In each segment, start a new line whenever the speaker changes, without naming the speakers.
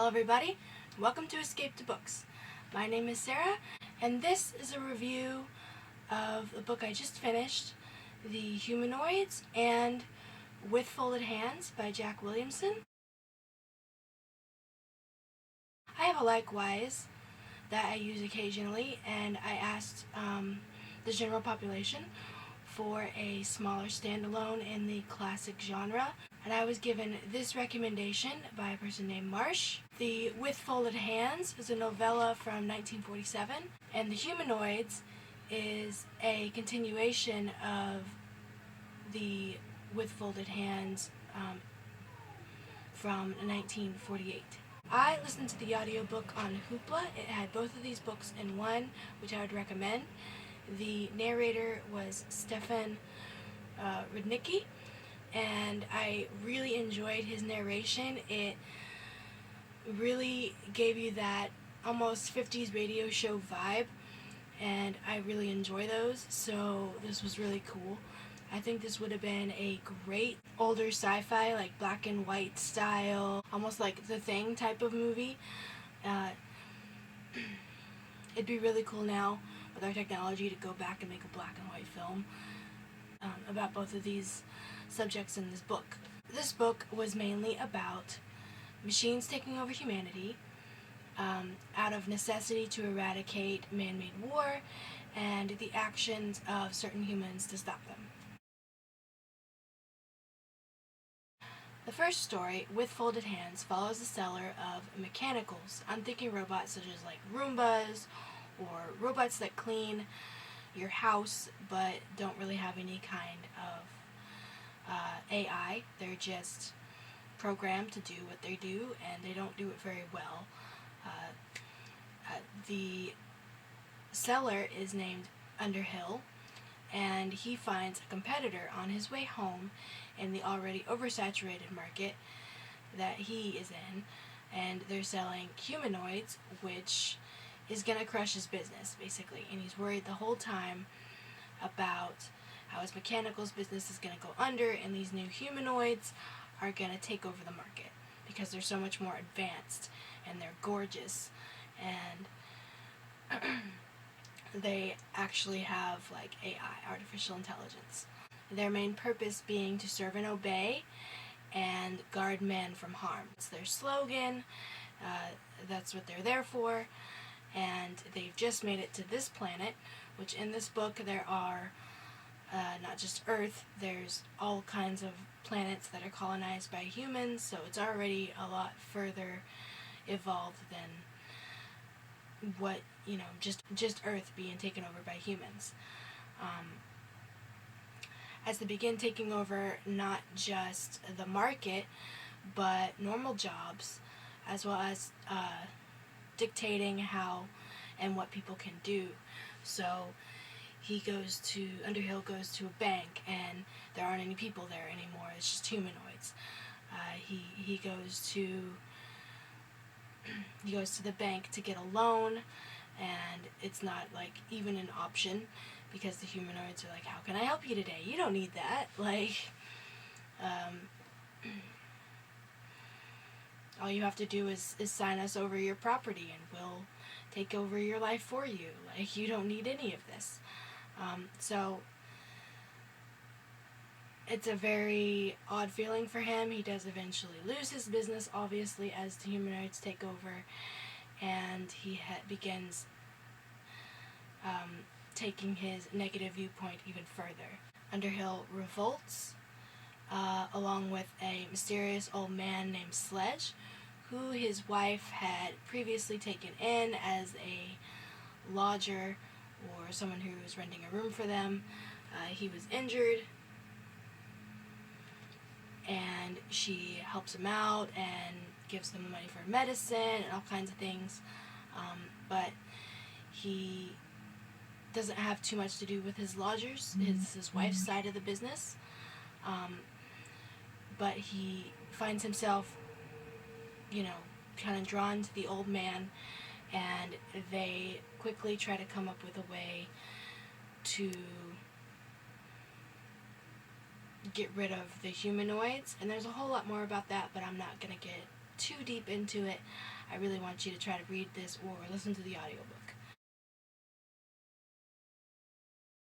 everybody, welcome to Escape to Books. My name is Sarah, and this is a review of the book I just finished, The Humanoids and With Folded Hands by Jack Williamson. I have a likewise that I use occasionally, and I asked the general population for a smaller standalone in the classic genre, and I was given this recommendation by a person named Marsh. The With Folded Hands is a novella from 1947, and The Humanoids is a continuation of the With Folded Hands from 1948. I listened to the audiobook on Hoopla. It had both of these books in one, which I would recommend. The narrator was Stefan Rudnicki, and I really enjoyed his narration. It really gave you that almost 50s radio show vibe, and I really enjoy those, so this was really cool. I think this would have been a great older sci-fi, like black and white style, almost like The Thing type of movie. It'd be really cool now with our technology to go back and make a black and white film about both of these subjects in this book. This book was mainly about machines taking over humanity out of necessity to eradicate man-made war and the actions of certain humans to stop them. The first story, With Folded Hands, follows the seller of mechanicals, unthinking robots such as like Roombas or robots that clean your house but don't really have any kind of AI. They're just programmed to do what they do, and they don't do it very well. The seller is named Underhill, and he finds a competitor on his way home in the already oversaturated market that he is in, and they're selling humanoids, which is going to crush his business, basically. And he's worried the whole time about how his mechanicals business is going to go under, and these new humanoids are going to take over the market because they're so much more advanced, and they're gorgeous, and they actually have like AI, artificial intelligence. Their main purpose being to serve and obey and guard men from harm. It's their slogan. That's what they're there for. And they've just made it to this planet, which in this book there are not just Earth, there's all kinds of planets that are colonized by humans, so it's already a lot further evolved than what, just Earth being taken over by humans. As they begin taking over not just the market, but normal jobs, as well as dictating how and what people can do. So Underhill goes to a bank, and there aren't any people there anymore, it's just humanoids. He goes to the bank to get a loan, and it's not like even an option because the humanoids are like, how can I help you today? You don't need that. All you have to do is sign us over your property and we'll take over your life for you. Like, you don't need any of this. So it's a very odd feeling for him. He does eventually lose his business, obviously, as the humanoids take over, and he begins taking his negative viewpoint even further. Underhill revolts, along with a mysterious old man named Sledge, who his wife had previously taken in as a lodger or someone who was renting a room for them. He was injured, and she helps him out and gives them money for medicine and all kinds of things, but he doesn't have too much to do with his lodgers. It's his wife's side of the business, but he finds himself, kind of drawn to the old man, and they quickly try to come up with a way to get rid of the humanoids, and there's a whole lot more about that, but I'm not going to get too deep into it. I really want you to try to read this or listen to the audiobook.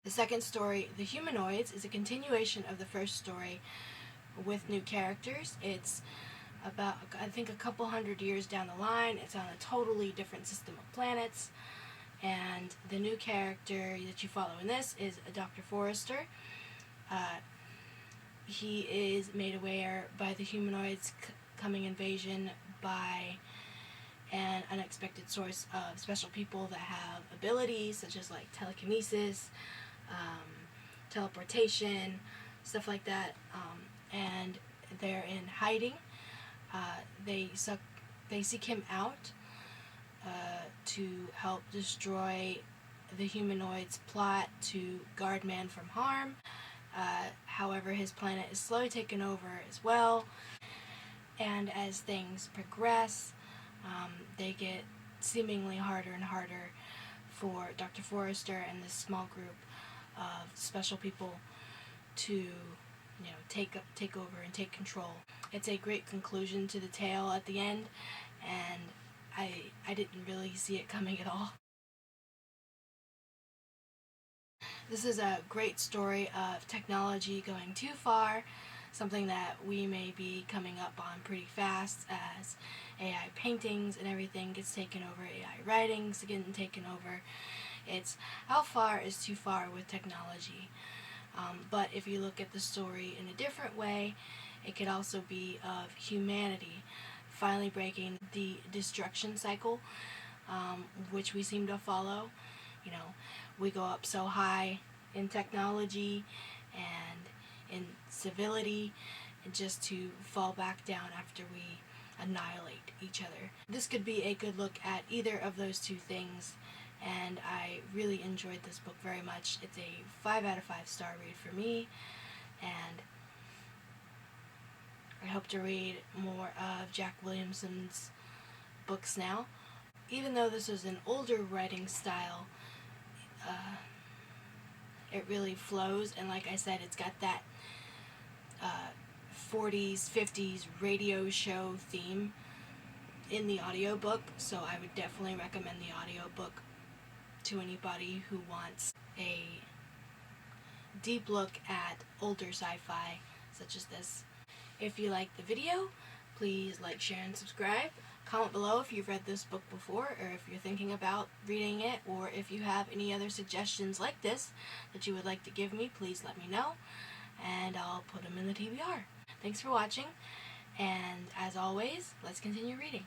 The second story, The Humanoids, is a continuation of the first story with new characters. It's about, I think, a couple hundred years down the line. It's on a totally different system of planets. And the new character that you follow in this is Dr. Forrester. He is made aware by the humanoids coming invasion by an unexpected source of special people that have abilities such as like telekinesis, teleportation, stuff like that, and they're in hiding. They seek him out to help destroy the humanoids' plot to guard man from harm. However, his planet is slowly taken over as well, and as things progress, they get seemingly harder and harder for Dr. Forrester and this small group of special people to, take over and take control. It's a great conclusion to the tale at the end, and I didn't really see it coming at all. This is a great story of technology going too far, something that we may be coming up on pretty fast as AI paintings and everything gets taken over, AI writings getting taken over. It's how far is too far with technology. But if you look at the story in a different way, it could also be of humanity finally breaking the destruction cycle, which we seem to follow. We go up so high in technology and in civility, and just to fall back down after we annihilate each other. This could be a good look at either of those two things, and I really enjoyed this book very much. It's a 5 out of 5 star read for me, and I hope to read more of Jack Williamson's books now. Even though this is an older writing style, it really flows, and like I said, it's got that 40s, 50s radio show theme in the audiobook, so I would definitely recommend the audiobook to anybody who wants a deep look at older sci-fi such as this. If you like the video, please like, share, and subscribe. Comment below if you've read this book before, or if you're thinking about reading it, or if you have any other suggestions like this that you would like to give me, please let me know, and I'll put them in the TBR. Thanks for watching, and as always, let's continue reading.